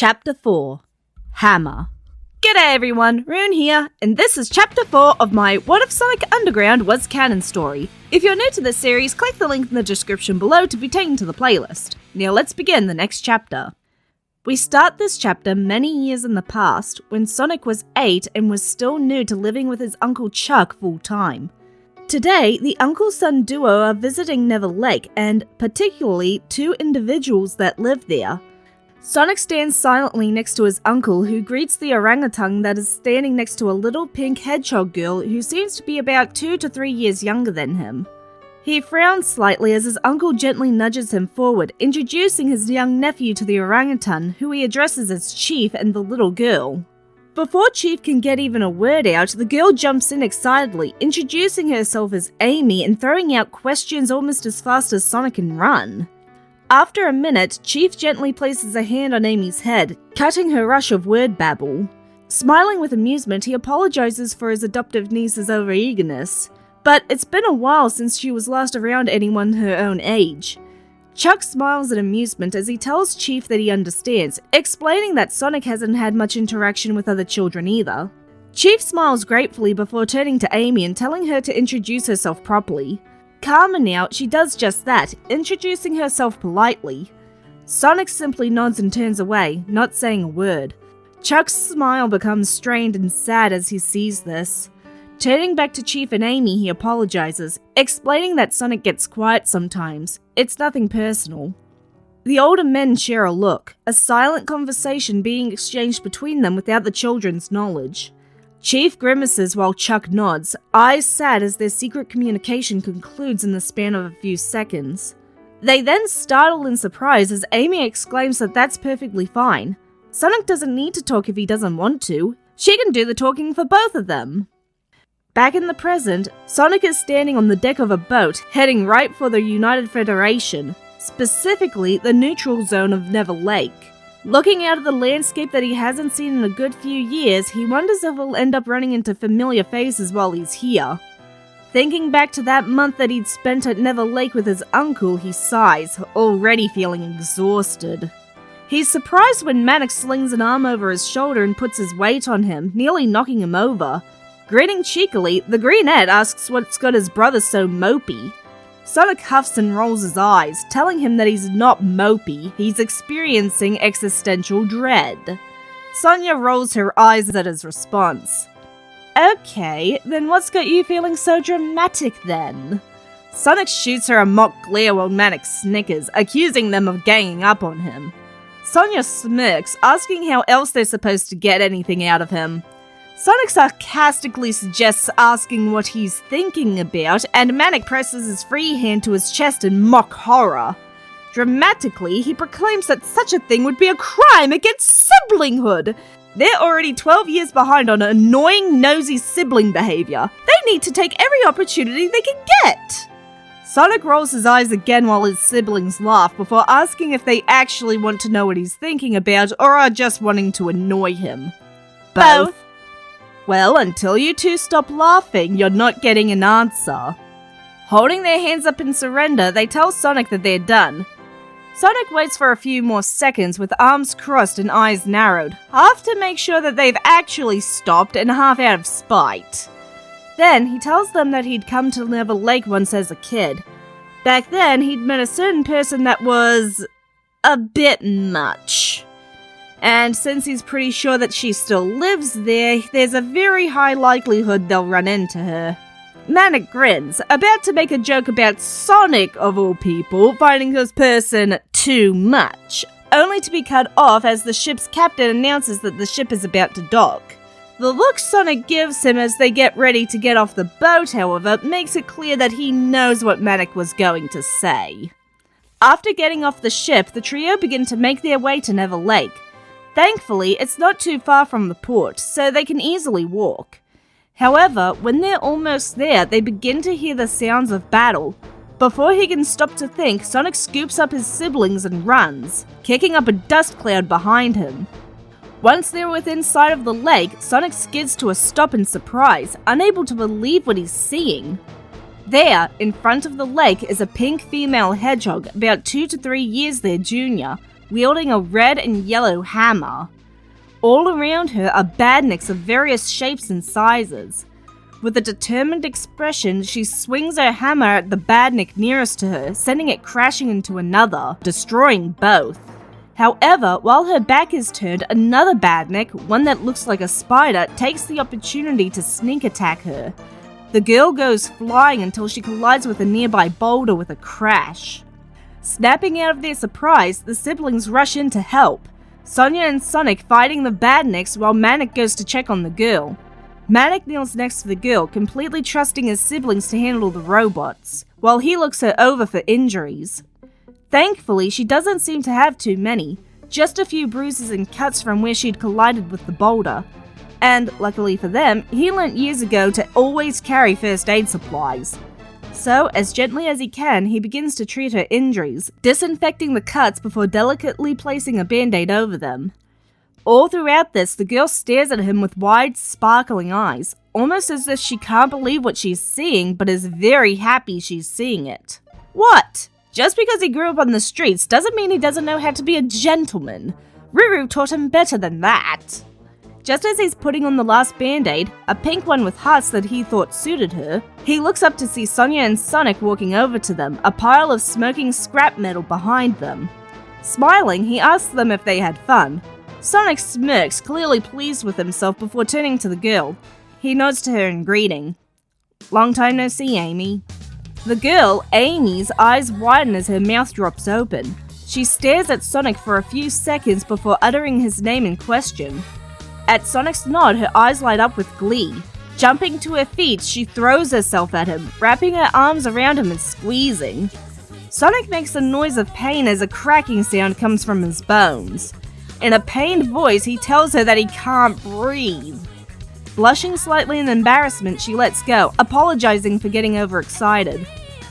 Chapter 4 Hammer. G'day everyone, Rune here, and this is Chapter 4 of my What If Sonic Underground Was Canon story. If you're new to this series, click the link in the description below to be taken to the playlist. Now let's begin the next chapter. We start this chapter many years in the past, when Sonic was 8 and was still new to living with his Uncle Chuck full-time. Today, the uncle-son duo are visiting Never Lake, and particularly two individuals that live there. Sonic stands silently next to his uncle, who greets the orangutan that is standing next to a little pink hedgehog girl who seems to be about 2 to 3 years younger than him. He frowns slightly as his uncle gently nudges him forward, introducing his young nephew to the orangutan, who he addresses as Chief and the little girl. Before Chief can get even a word out, the girl jumps in excitedly, introducing herself as Amy and throwing out questions almost as fast as Sonic can run. After a minute, Chief gently places a hand on Amy's head, cutting her rush of word babble. Smiling with amusement, he apologizes for his adoptive niece's overeagerness. But it's been a while since she was last around anyone her own age. Chuck smiles in amusement as he tells Chief that he understands, explaining that Sonic hasn't had much interaction with other children either. Chief smiles gratefully before turning to Amy and telling her to introduce herself properly. Calmer now, she does just that, introducing herself politely. Sonic simply nods and turns away, not saying a word. Chuck's smile becomes strained and sad as he sees this. Turning back to Chief and Amy, he apologizes, explaining that Sonic gets quiet sometimes. It's nothing personal. The older men share a look, a silent conversation being exchanged between them without the children's knowledge. Chief grimaces while Chuck nods, eyes sad as their secret communication concludes in the span of a few seconds. They then startle in surprise as Amy exclaims that that's perfectly fine. Sonic doesn't need to talk if he doesn't want to. She can do the talking for both of them. Back in the present, Sonic is standing on the deck of a boat, heading right for the United Federation, specifically the neutral zone of Never Lake. Looking out at the landscape that he hasn't seen in a good few years, he wonders if he'll end up running into familiar faces while he's here. Thinking back to that month that he'd spent at Never Lake with his uncle, he sighs, already feeling exhausted. He's surprised when Manic slings an arm over his shoulder and puts his weight on him, nearly knocking him over. Grinning cheekily, the Greenette asks what's got his brother so mopey. Sonic huffs and rolls his eyes, telling him that he's not mopey, he's experiencing existential dread. Sonia rolls her eyes at his response. Okay, then what's got you feeling so dramatic then? Sonic shoots her a mock glare while Manic snickers, accusing them of ganging up on him. Sonia smirks, asking how else they're supposed to get anything out of him. Sonic sarcastically suggests asking what he's thinking about, and Manic presses his free hand to his chest in mock horror. Dramatically, he proclaims that such a thing would be a crime against siblinghood. They're already 12 years behind on annoying, nosy sibling behavior. They need to take every opportunity they can get. Sonic rolls his eyes again while his siblings laugh before asking if they actually want to know what he's thinking about or are just wanting to annoy him. Both. Well, until you two stop laughing, you're not getting an answer. Holding their hands up in surrender, they tell Sonic that they're done. Sonic waits for a few more seconds with arms crossed and eyes narrowed, half to make sure that they've actually stopped and half out of spite. Then, he tells them that he'd come to Never Lake once as a kid. Back then, he'd met a certain person that was a bit much. And since he's pretty sure that she still lives there, there's a very high likelihood they'll run into her. Manic grins, about to make a joke about Sonic, of all people, finding this person too much, only to be cut off as the ship's captain announces that the ship is about to dock. The look Sonic gives him as they get ready to get off the boat, however, makes it clear that he knows what Manic was going to say. After getting off the ship, the trio begin to make their way to Never Lake. Thankfully, it's not too far from the port, so they can easily walk. However, when they're almost there, they begin to hear the sounds of battle. Before he can stop to think, Sonic scoops up his siblings and runs, kicking up a dust cloud behind him. Once they're within sight of the lake, Sonic skids to a stop in surprise, unable to believe what he's seeing. There, in front of the lake, is a pink female hedgehog, about 2 to 3 years their junior, wielding a red and yellow hammer. All around her are badniks of various shapes and sizes. With a determined expression, she swings her hammer at the badnik nearest to her, sending it crashing into another, destroying both. However, while her back is turned, another badnik, one that looks like a spider, takes the opportunity to sneak attack her. The girl goes flying until she collides with a nearby boulder with a crash. Snapping out of their surprise, the siblings rush in to help. Sonya and Sonic fighting the badniks while Manic goes to check on the girl. Manic kneels next to the girl, completely trusting his siblings to handle the robots, while he looks her over for injuries. Thankfully, she doesn't seem to have too many, just a few bruises and cuts from where she'd collided with the boulder. And, luckily for them, he learnt years ago to always carry first aid supplies. So, as gently as he can, he begins to treat her injuries, disinfecting the cuts before delicately placing a band-aid over them. All throughout this, the girl stares at him with wide, sparkling eyes, almost as if she can't believe what she's seeing, but is very happy she's seeing it. What? Just because he grew up on the streets doesn't mean he doesn't know how to be a gentleman. Ruru taught him better than that. Just as he's putting on the last band-aid, a pink one with hearts that he thought suited her, he looks up to see Sonya and Sonic walking over to them, a pile of smoking scrap metal behind them. Smiling, he asks them if they had fun. Sonic smirks, clearly pleased with himself before turning to the girl. He nods to her in greeting. Long time no see, Amy. The girl, Amy's eyes widen as her mouth drops open. She stares at Sonic for a few seconds before uttering his name in question. At Sonic's nod, her eyes light up with glee. Jumping to her feet, she throws herself at him, wrapping her arms around him and squeezing. Sonic makes a noise of pain as a cracking sound comes from his bones. In a pained voice, he tells her that he can't breathe. Blushing slightly in embarrassment, she lets go, apologizing for getting overexcited.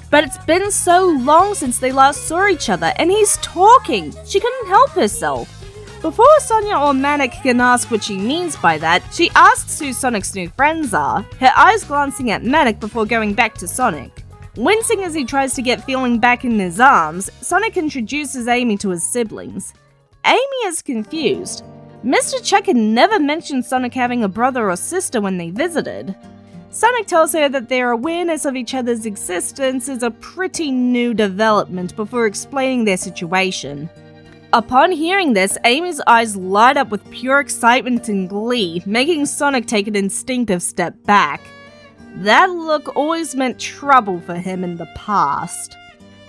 But it's been so long since they last saw each other, and he's talking! She couldn't help herself. Before Sonya or Manic can ask what she means by that, she asks who Sonic's new friends are, her eyes glancing at Manic before going back to Sonic. Wincing as he tries to get feeling back in his arms, Sonic introduces Amy to his siblings. Amy is confused. Mr. Chuck had never mentioned Sonic having a brother or sister when they visited. Sonic tells her that their awareness of each other's existence is a pretty new development before explaining their situation. Upon hearing this, Amy's eyes light up with pure excitement and glee, making Sonic take an instinctive step back. That look always meant trouble for him in the past.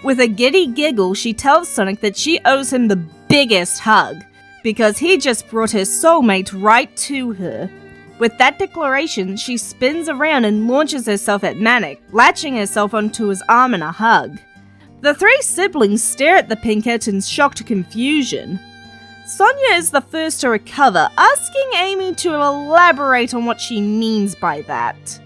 With a giddy giggle, she tells Sonic that she owes him the biggest hug, because he just brought her soulmate right to her. With that declaration, she spins around and launches herself at Manic, latching herself onto his arm in a hug. The three siblings stare at the pinkette in shocked confusion. Sonya is the first to recover, asking Amy to elaborate on what she means by that.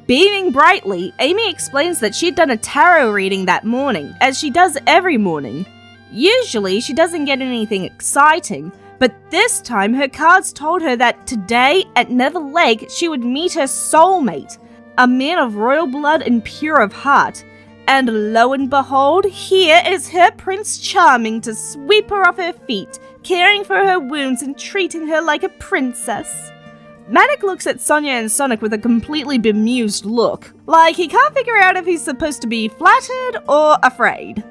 Beaming brightly, Amy explains that she'd done a tarot reading that morning, as she does every morning. Usually, she doesn't get anything exciting, but this time her cards told her that today, at Nether Lake, she would meet her soulmate, a man of royal blood and pure of heart. And lo and behold, here is her Prince Charming to sweep her off her feet, caring for her wounds and treating her like a princess. Manic looks at Sonya and Sonic with a completely bemused look, like he can't figure out if he's supposed to be flattered or afraid.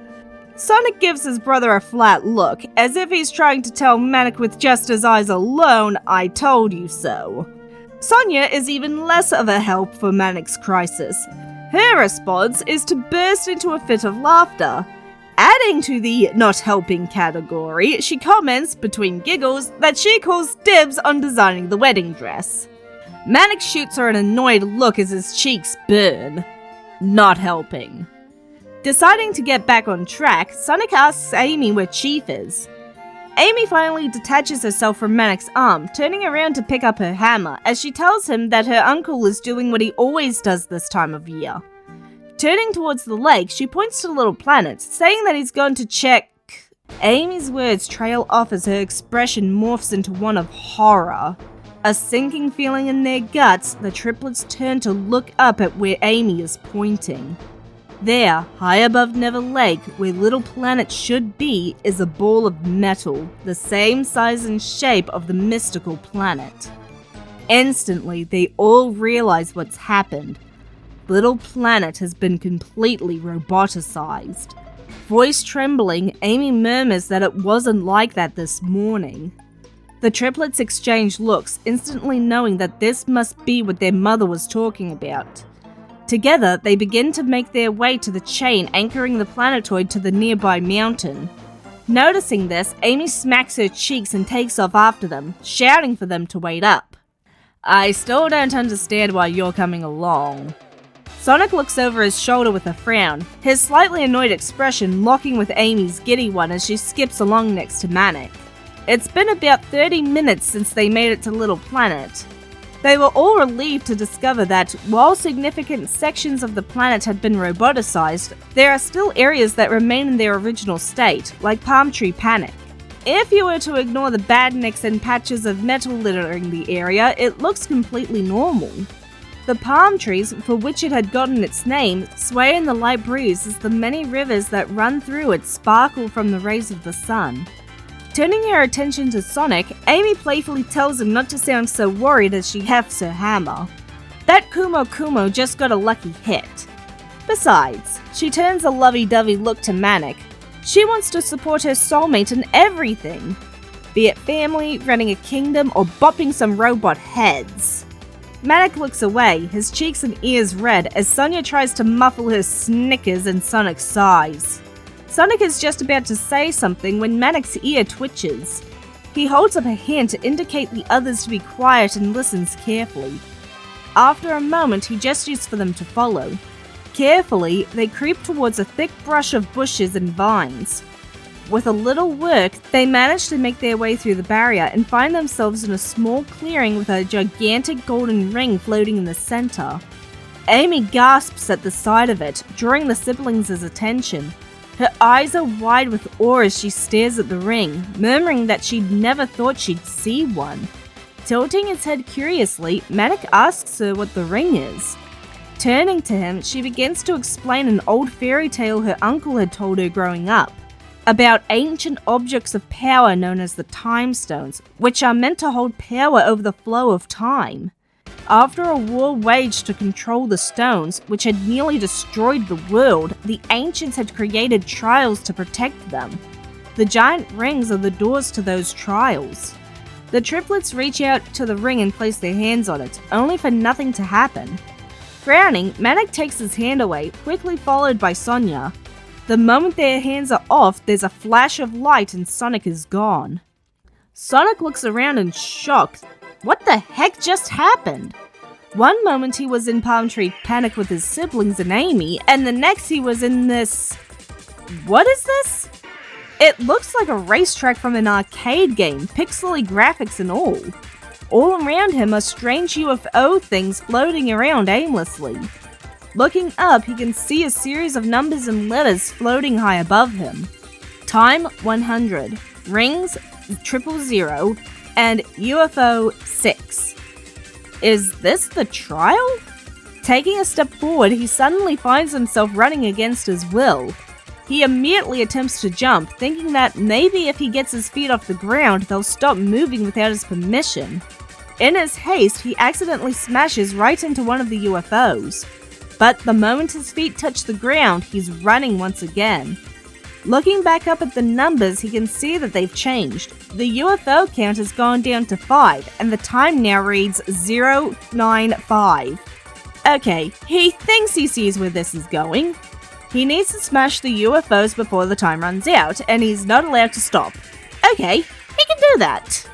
Sonic gives his brother a flat look, as if he's trying to tell Manic with just his eyes alone, "I told you so." Sonya is even less of a help for Manic's crisis. Her response is to burst into a fit of laughter. Adding to the not helping category, she comments, between giggles, that she calls dibs on designing the wedding dress. Manic shoots her an annoyed look as his cheeks burn. Not helping. Deciding to get back on track, Sonic asks Amy where Chief is. Amy finally detaches herself from Manic's arm, turning around to pick up her hammer, as she tells him that her uncle is doing what he always does this time of year. Turning towards the lake, she points to the little planet, saying that he's going to check. Amy's words trail off as her expression morphs into one of horror. A sinking feeling in their guts, the triplets turn to look up at where Amy is pointing. There, high above Never Lake, where Little Planet should be, is a ball of metal, the same size and shape of the mystical planet. Instantly, they all realize what's happened. Little Planet has been completely roboticized. Voice trembling, Amy murmurs that it wasn't like that this morning. The triplets exchange looks, instantly knowing that this must be what their mother was talking about. Together, they begin to make their way to the chain anchoring the planetoid to the nearby mountain. Noticing this, Amy smacks her cheeks and takes off after them, shouting for them to wait up. I still don't understand why you're coming along. Sonic looks over his shoulder with a frown, his slightly annoyed expression locking with Amy's giddy one as she skips along next to Manic. It's been about 30 minutes since they made it to Little Planet. They were all relieved to discover that, while significant sections of the planet had been roboticized, there are still areas that remain in their original state, like Palm Tree Panic. If you were to ignore the badniks and patches of metal littering the area, it looks completely normal. The palm trees, for which it had gotten its name, sway in the light breeze as the many rivers that run through it sparkle from the rays of the sun. Turning her attention to Sonic, Amy playfully tells him not to sound so worried as she hefts her hammer. That Kumo just got a lucky hit. Besides, she turns a lovey-dovey look to Manic. She wants to support her soulmate in everything, be it family, running a kingdom, or bopping some robot heads. Manic looks away, his cheeks and ears red, as Sonia tries to muffle her snickers and Sonic sighs. Sonic is just about to say something when Manic's ear twitches. He holds up a hand to indicate the others to be quiet and listens carefully. After a moment, he gestures for them to follow. Carefully, they creep towards a thick brush of bushes and vines. With a little work, they manage to make their way through the barrier and find themselves in a small clearing with a gigantic golden ring floating in the center. Amy gasps at the sight of it, drawing the siblings' attention. Her eyes are wide with awe as she stares at the ring, murmuring that she'd never thought she'd see one. Tilting his head curiously, Manic asks her what the ring is. Turning to him, she begins to explain an old fairy tale her uncle had told her growing up, about ancient objects of power known as the Time Stones, which are meant to hold power over the flow of time. After a war waged to control the stones, which had nearly destroyed the world, the ancients had created trials to protect them. The giant rings are the doors to those trials. The triplets reach out to the ring and place their hands on it, only for nothing to happen. Frowning, Manic takes his hand away, quickly followed by Sonia. The moment their hands are off, there's a flash of light and Sonic is gone. Sonic looks around in shock. What the heck just happened? One moment he was in Palm Tree Panic with his siblings and Amy, and the next he was in this... What is this? It looks like a racetrack from an arcade game, pixely graphics and all. All around him are strange UFO things floating around aimlessly. Looking up, he can see a series of numbers and letters floating high above him. Time 100, rings 000, and UFO 6. Is this the trial? Taking a step forward, he suddenly finds himself running against his will. He immediately attempts to jump, thinking that maybe if he gets his feet off the ground, they'll stop moving without his permission. In his haste, he accidentally smashes right into one of the UFOs. But the moment his feet touch the ground, he's running once again. Looking back up at the numbers, he can see that they've changed. The UFO count has gone down to 5, and the time now reads 095. Okay, he thinks he sees where this is going. He needs to smash the UFOs before the time runs out, and he's not allowed to stop. Okay, he can do that.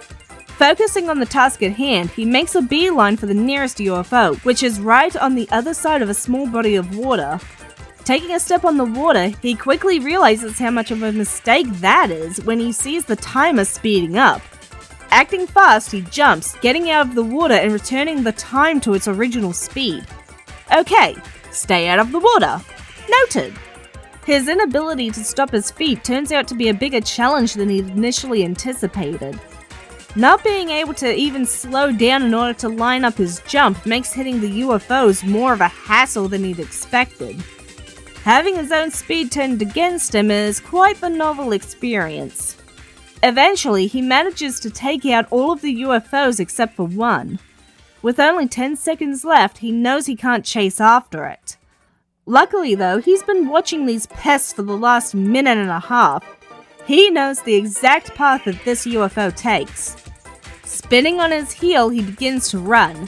Focusing on the task at hand, he makes a beeline for the nearest UFO, which is right on the other side of a small body of water. Taking a step on the water, he quickly realizes how much of a mistake that is when he sees the timer speeding up. Acting fast, he jumps, getting out of the water and returning the time to its original speed. Okay, stay out of the water. Noted. His inability to stop his feet turns out to be a bigger challenge than he'd initially anticipated. Not being able to even slow down in order to line up his jump makes hitting the UFOs more of a hassle than he'd expected. Having his own speed turned against him is quite the novel experience. Eventually, he manages to take out all of the UFOs except for one. With only 10 seconds left, he knows he can't chase after it. Luckily though, he's been watching these pests for the last minute and a half. He knows the exact path that this UFO takes. Spinning on his heel, he begins to run.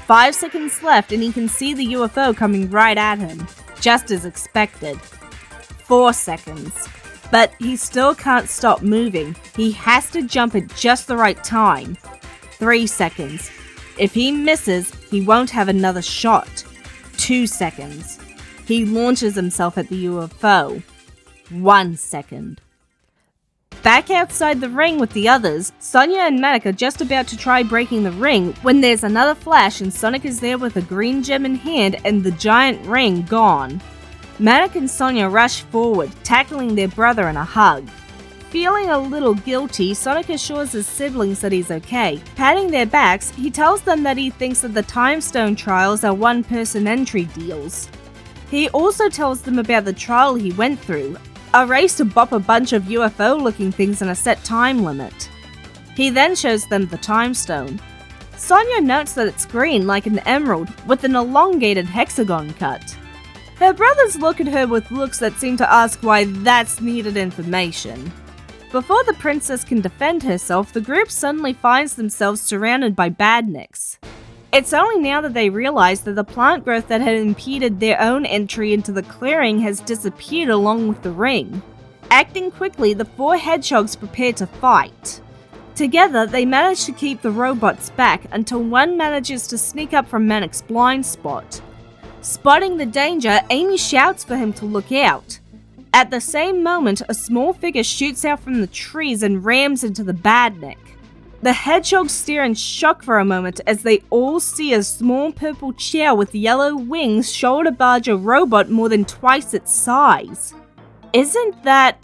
5 seconds left and he can see the UFO coming right at him, just as expected. 4 seconds. But he still can't stop moving. He has to jump at just the right time. 3 seconds. If he misses, he won't have another shot. 2 seconds. He launches himself at the UFO. 1 second. Back outside the ring with the others, Sonya and Manic are just about to try breaking the ring when there's another flash and Sonic is there with a green gem in hand and the giant ring gone. Manic and Sonya rush forward, tackling their brother in a hug. Feeling a little guilty, Sonic assures his siblings that he's okay. Patting their backs, he tells them that he thinks that the Time Stone trials are one-person entry deals. He also tells them about the trial he went through, a race to bop a bunch of UFO-looking things in a set time limit. He then shows them the Time Stone. Sonya notes that it's green like an emerald, with an elongated hexagon cut. Her brothers look at her with looks that seem to ask why that's needed information. Before the princess can defend herself, the group suddenly finds themselves surrounded by badniks. It's only now that they realize that the plant growth that had impeded their own entry into the clearing has disappeared along with the ring. Acting quickly, the 4 hedgehogs prepare to fight. Together, they manage to keep the robots back until one manages to sneak up from Manic's blind spot. Spotting the danger, Amy shouts for him to look out. At the same moment, a small figure shoots out from the trees and rams into the badnik. The hedgehogs stare in shock for a moment as they all see a small purple chow with yellow wings shoulder barge a robot more than twice its size. Isn't that...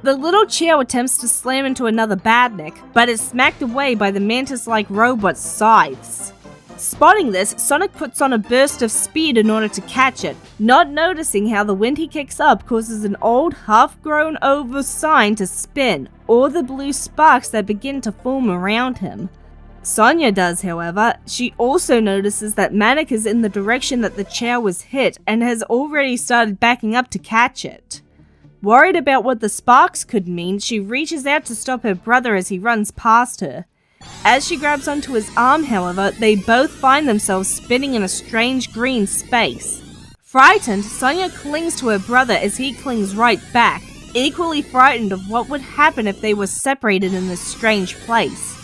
The little chow attempts to slam into another badnik, but is smacked away by the mantis-like robot's scythes. Spotting this, Sonic puts on a burst of speed in order to catch it, not noticing how the wind he kicks up causes an old, half-grown over sign to spin, or the blue sparks that begin to form around him. Sonya does, however. She also notices that Manic is in the direction that the chow was hit and has already started backing up to catch it. Worried about what the sparks could mean, she reaches out to stop her brother as he runs past her. As she grabs onto his arm, however, they both find themselves spinning in a strange green space. Frightened, Sonya clings to her brother as he clings right back, equally frightened of what would happen if they were separated in this strange place.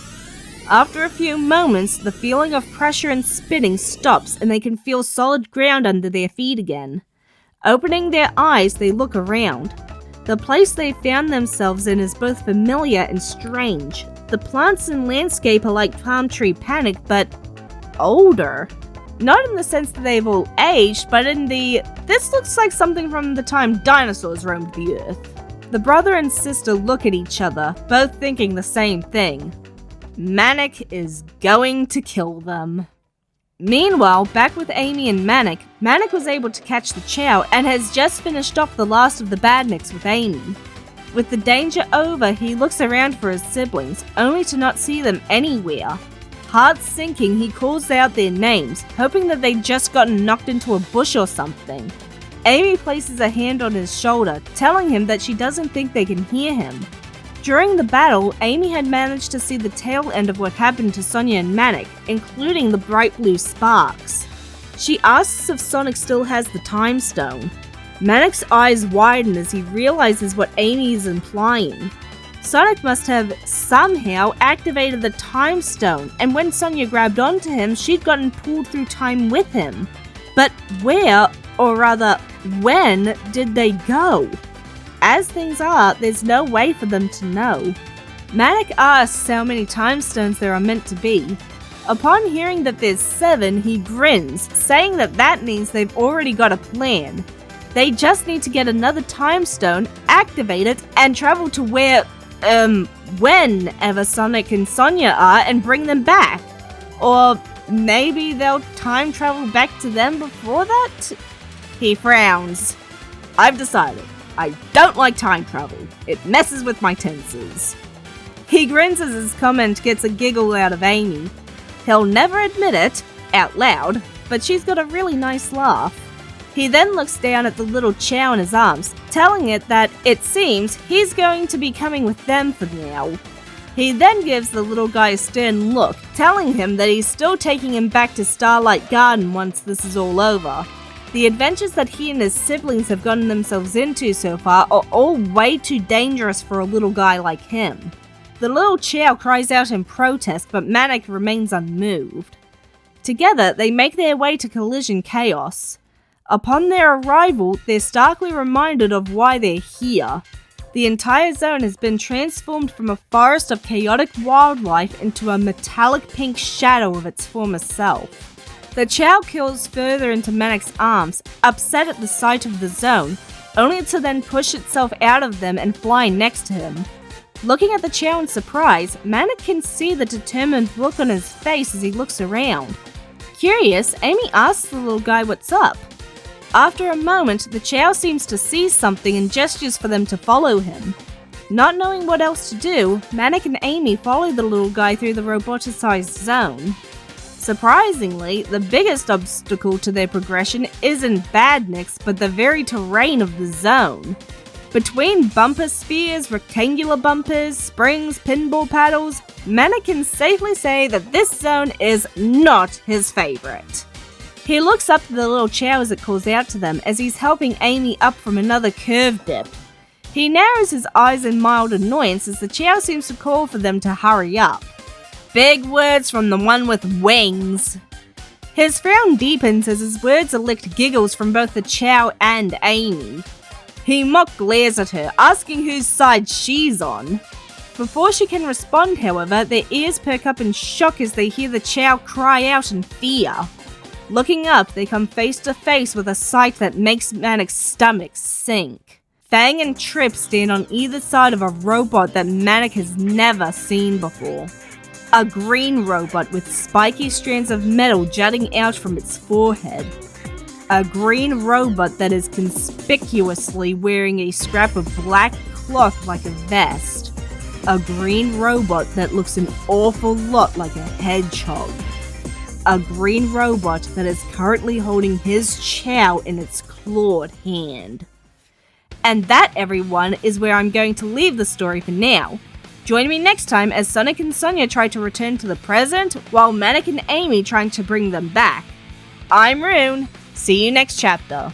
After a few moments, the feeling of pressure and spinning stops and they can feel solid ground under their feet again. Opening their eyes, they look around. The place they found themselves in is both familiar and strange. The plants and landscape are like Palm Tree Panic, but older. Not in the sense that they've all aged, but in the, this looks like something from the time dinosaurs roamed the earth. The brother and sister look at each other, both thinking the same thing. Manic is going to kill them. Meanwhile, back with Amy and Manic, Manic was able to catch the chow and has just finished off the last of the badniks with Amy. With the danger over, he looks around for his siblings, only to not see them anywhere. Heart sinking, he calls out their names, hoping that they'd just gotten knocked into a bush or something. Amy places a hand on his shoulder, telling him that she doesn't think they can hear him. During the battle, Amy had managed to see the tail end of what happened to Sonya and Manic, including the bright blue sparks. She asks if Sonic still has the Time Stone. Manic's eyes widen as he realizes what Amy is implying. Sonic must have somehow activated the Time Stone, and when Sonya grabbed onto him, she'd gotten pulled through time with him. But where, or rather, when did they go? As things are, there's no way for them to know. Manic asks how many Time Stones there are meant to be. Upon hearing that there's 7, he grins, saying that that means they've already got a plan. They just need to get another Time Stone, activate it, and travel to whenever Sonic and Sonya are and bring them back. Or maybe they'll time travel back to them before that? He frowns. I've decided. I don't like time travel. It messes with my tenses. He grins as his comment gets a giggle out of Amy. He'll never admit it, out loud, but she's got a really nice laugh. He then looks down at the little Chow in his arms, telling it that it seems he's going to be coming with them for now. He then gives the little guy a stern look, telling him that he's still taking him back to Starlight Garden once this is all over. The adventures that he and his siblings have gotten themselves into so far are all way too dangerous for a little guy like him. The little Chow cries out in protest, but Manic remains unmoved. Together, they make their way to Collision Chaos. Upon their arrival, they're starkly reminded of why they're here. The entire zone has been transformed from a forest of chaotic wildlife into a metallic pink shadow of its former self. The Chow kills further into Manic's arms, upset at the sight of the zone, only to then push itself out of them and fly next to him. Looking at the Chow in surprise, Manic can see the determined look on his face as he looks around. Curious, Amy asks the little guy what's up. After a moment, the Chow seems to see something and gestures for them to follow him. Not knowing what else to do, Manic and Amy follow the little guy through the roboticized zone. Surprisingly, the biggest obstacle to their progression isn't badniks, but the very terrain of the zone. Between bumper spheres, rectangular bumpers, springs, pinball paddles, Manic can safely say that this zone is not his favorite. He looks up to the little Chow as it calls out to them as he's helping Amy up from another curve dip. He narrows his eyes in mild annoyance as the Chow seems to call for them to hurry up. Big words from the one with wings. His frown deepens as his words elect giggles from both the Chow and Amy. He mock glares at her, asking whose side she's on. Before she can respond, however, their ears perk up in shock as they hear the Chow cry out in fear. Looking up, they come face to face with a sight that makes Manic's stomach sink. Fang and Trip stand on either side of a robot that Manic has never seen before. A green robot with spiky strands of metal jutting out from its forehead. A green robot that is conspicuously wearing a scrap of black cloth like a vest. A green robot that looks an awful lot like a hedgehog. A green robot that is currently holding his Chow in its clawed hand. And that, everyone, is where I'm going to leave the story for now. Join me next time as Sonic and Sonia try to return to the present, while Manic and Amy trying to bring them back. I'm Rune. See you next chapter.